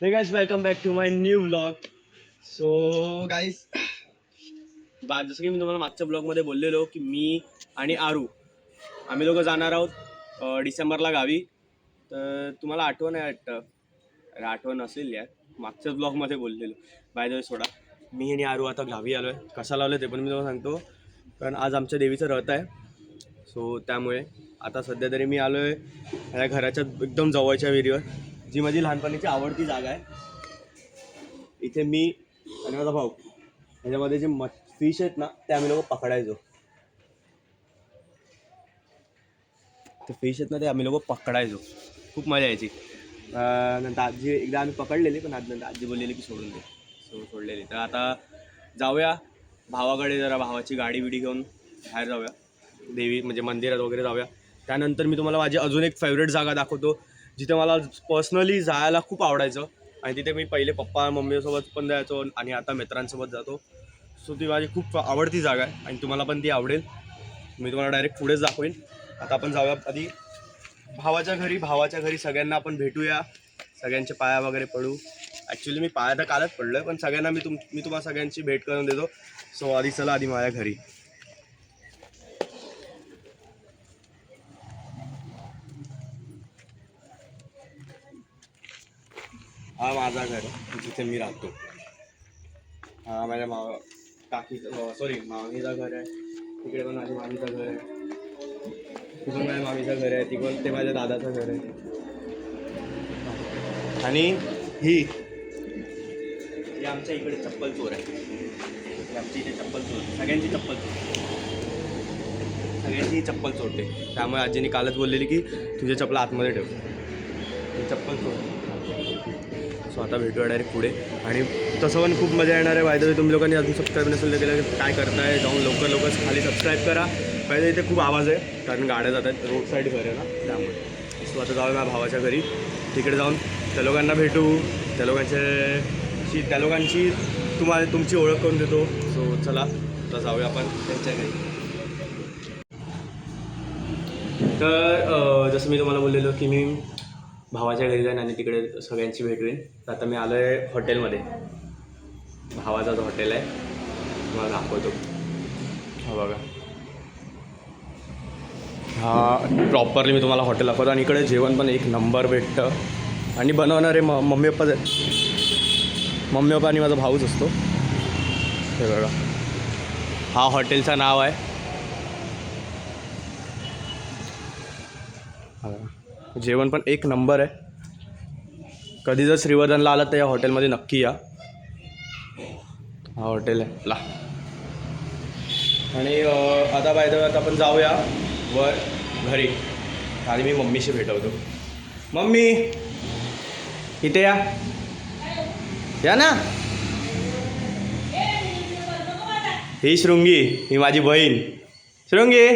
Hey guys, welcome back to my new vlog. So guys, जसं की मी तुम्हाला मागच्या ब्लॉगमध्ये बोललेलो की मी आणि आरू आम्ही लोक जाणार आहोत डिसेंबरला गावी. तर तुम्हाला आठवण आहे वाटतं, अरे आठवण असेल यार, मागच्याच ब्लॉगमध्ये बोललेलो. बाय द वे सोडा, मी आणि आरू आता गावी आलो आहे. कशाला आलो ते पण मी तुम्हाला सांगतो, कारण आज आमच्या देवीचं रथ आहे. सो त्यामुळे आता सध्या तरी मी आलो आहे ह्या घराच्या एकदम जवळच्या विहिरीवर, जी माझी लहानपणीची आवडती जागा आहे. इथे मी आणि माझा भाऊ ह्याच्यामध्ये जे फिश आहेत ना ते आम्ही लोक पकडायचो. ते फिश आहेत ना ते आम्ही लोक पकडायचो, खूप मजा यायची. नंतर आजी एकदा आम्ही पकडलेली, पण नंतर आजी बोललेली की सोडून दे, सोडलेली. तर आता जाऊया भावाकडे, जरा भावाची गाडी बिडी घेऊन बाहेर जाऊया, देवी म्हणजे मंदिरात वगैरे जाऊया. त्यानंतर मी तुम्हाला माझी अजून एक फेवरेट जागा दाखवतो, जिथे मला पर्सनली जायला खूप आवडायचं. आणि तिथे मी पहिले पप्पा मम्मीसोबत पण जायचो आणि आता मित्रांसोबत जातो. सो ती माझी खूप आवडती जागा आहे आणि तुम्हाला पण ती आवडेल. मी तुम्हाला डायरेक्ट पुढेच दाखवेन. आता आपण जाऊया आधी भावाच्या घरी सगळ्यांना आपण भेटूया, सगळ्यांचे पाया वगैरे पडू. ॲक्च्युली मी पाया तर कालच पडलो आहे, पण सगळ्यांना मी तुम्हाला सगळ्यांची भेट करून देतो. सो आधी चला आधी माझ्या घरी. हा माझा घर आहे जिथे मी राहतो. हा माझ्या मामीचं घर आहे. तिकडे पण माझ्या मामीचं घर आहे. ती पण माझ्या मामीचं घर आहे. ते माझ्या दादाचं घर आहे. आणि ही आमच्या इकडे चप्पल चोर आहे. आमच्या इथे चप्पल चोर, सगळ्यांची चप्पल चोरते. त्यामुळे आजीने कालच बोललेली की तुझे चप्पल आतमध्ये ठेव, चप्पल चोर. सो आता भेटूया डायरेक्ट पुढे. आणि तसं पण खूप मजा येणार आहे. बाय तुम्ही लोकांनी अजून सबस्क्राईब नसेल केलं काय करताय, जाऊन लवकर खाली सबस्क्राईब करा. पाहिजे इथे खूप आवाज आहे कारण गाड्या जात आहेत, रोड साईड घर आहे ना, त्यामुळे. सो आता जाऊया माझ्या भावाच्या घरी, तिकडे जाऊन त्या लोकांना भेटू, त्या लोकांची तुमची ओळख करून देतो. सो चला आता जाऊया आपण त्यांच्या घरी. तर जसं मी तुम्हाला बोललेलो की मी भावाच्या घरी जाईन आणि तिकडे सगळ्यांची भेट होईल. तर आता मी आलो आहे हॉटेलमध्ये, भावाचा जो हॉटेल आहे तुम्हाला दाखवतो. हा बघा, हा प्रॉपरली मी तुम्हाला हॉटेल दाखवतो. आणि इकडे जेवण पण एक नंबर भेटतं. आणि बनवणारे मम्मी पप्पा आणि माझा भाऊच असतो. हे बघा, हा हॉटेलचं नाव आहे. जेवण पण एक नंबर आहे. कधी जर श्रीवर्धनला आलात तर या हॉटेलमध्ये नक्की या. हा हॉटेल आहे आपला. आणि आता आता आपण जाऊया वर घरी. आणि मी मम्मीशी भेटवतो. मम्मी इथे या ना. ही शृंगी, ही माझी बहीण शृंगी.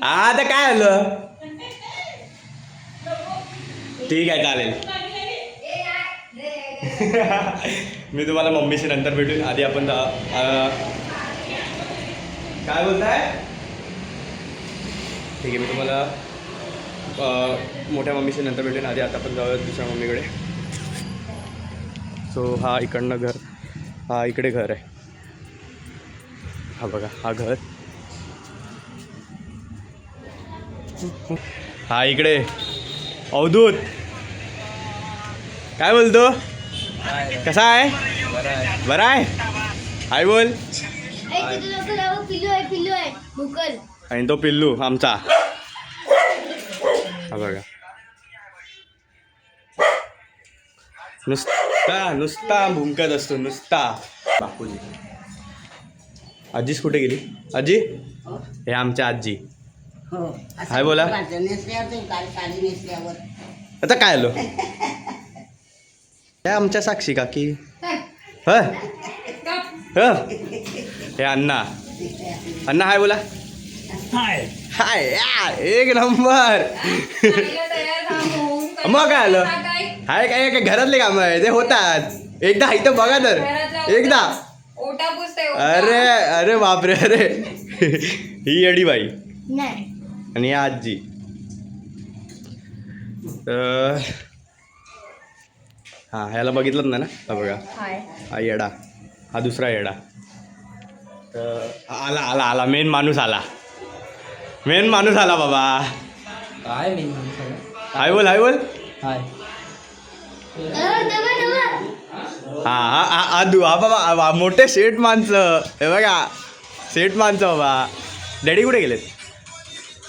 आता काय आलं, ठीक आहे चालेल. मी तुम्हाला मम्मीशी नंतर भेटून. आधी आपण काय बोलताय, ठीक आहे. मी तुम्हाला मोठ्या मम्मीशी नंतर भेटून. आधी आता आपण जाऊया दुसऱ्या मम्मीकडे. सो हा इकडनं घर, हा इकडे घर आहे. हा बघा, हा घर. हा इकडे अवधूत. काय बोलतो, कसा आहे, बरा आहे. हाय बोल. आणि तो पिल्लू आमचा. हा बघा, नुसता भुंकत असतो नुसता. बापूजी. आजीच कुठे गेली, आजी हे आमच्या आजी. हाय बोला. आता काय आलो, हे आमच्या साक्षी काकी. हे अण्णा हाय बोला. हाय हाय, एक नंबर. मग काय आलं, हाय काय घरातले काम आहे ते होतात. एकदा इथं बघा तर एकदा. अरे बापरे, अरे ही येडी बाई आणि आजी. हां ह्याला बघितलंच नाही ना, हा बघा हाय. हा येडा, हा दुसरा येडा. तर आला आला आला मेन माणूस आला, मेन माणूस आला बाबा. काय मी हाय बोल हाय बोल. हाय. हा हा हा हा बाबा मोठे शेठ माणसं, हे बघा शेठ माणसं बाबा. डॅडी कुठे गेलेत?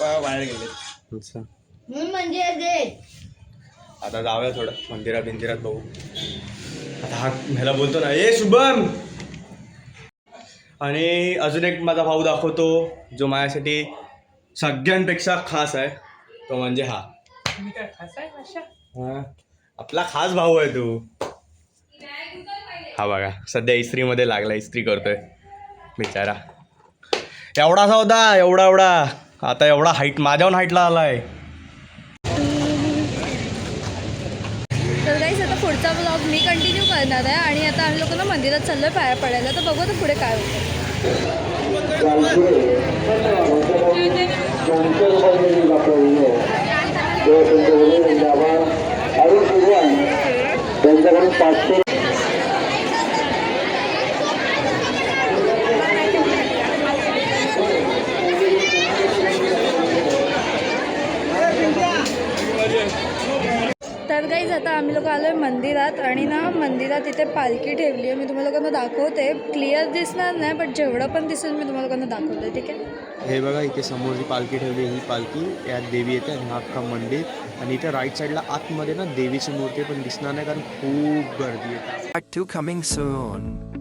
बाहेर गेलेत. अच्छा. आता जाऊया थोडं मंदिरात बघू. आता हा ह्याला बोलतो ना, ए शुभम. आणि अजून एक माझा भाऊ दाखवतो जो माझ्यासाठी सगळ्यांपेक्षा खास आहे, तो म्हणजे हा. हा आपला खास भाऊ आहे तू. हा बघा सध्या इस्त्रीमध्ये लागला, इस्त्री करतोय बिचारा. एवढासा होता, एवढा आता एवढा हाईट, माझ्याहून हाईटला आलाय. तर गाईस आता पुढचा ब्लॉग मी कंटिन्यू करणार आहे आणि आता आम्ही लोकांना मंदिरात चाललोय पाया पडायला. तर बघू आता पुढे काय होतं. त्यांच्याकडून 500. तर गाईज आता आम्ही लोक आलो आहे मंदिरात आणि ना मंदिरात इथे पालखी ठेवली आहे. मी तुम्हाला लोकांना दाखवते, क्लिअर दिसणार नाही पण जेवढं पण दिसेल मी तुम्हाला लोकांना दाखवते. ठीक आहे, हे बघा इथे समोर जी पालखी ठेवली, ही पालखी यात देवी येते आणि हा अख्खा मंदिर. आणि इथे राईट साईडला आतमध्ये ना देवीची मूर्ती पण दिसणार नाही कारण खूप गर्दी आहे. Part 2 coming soon.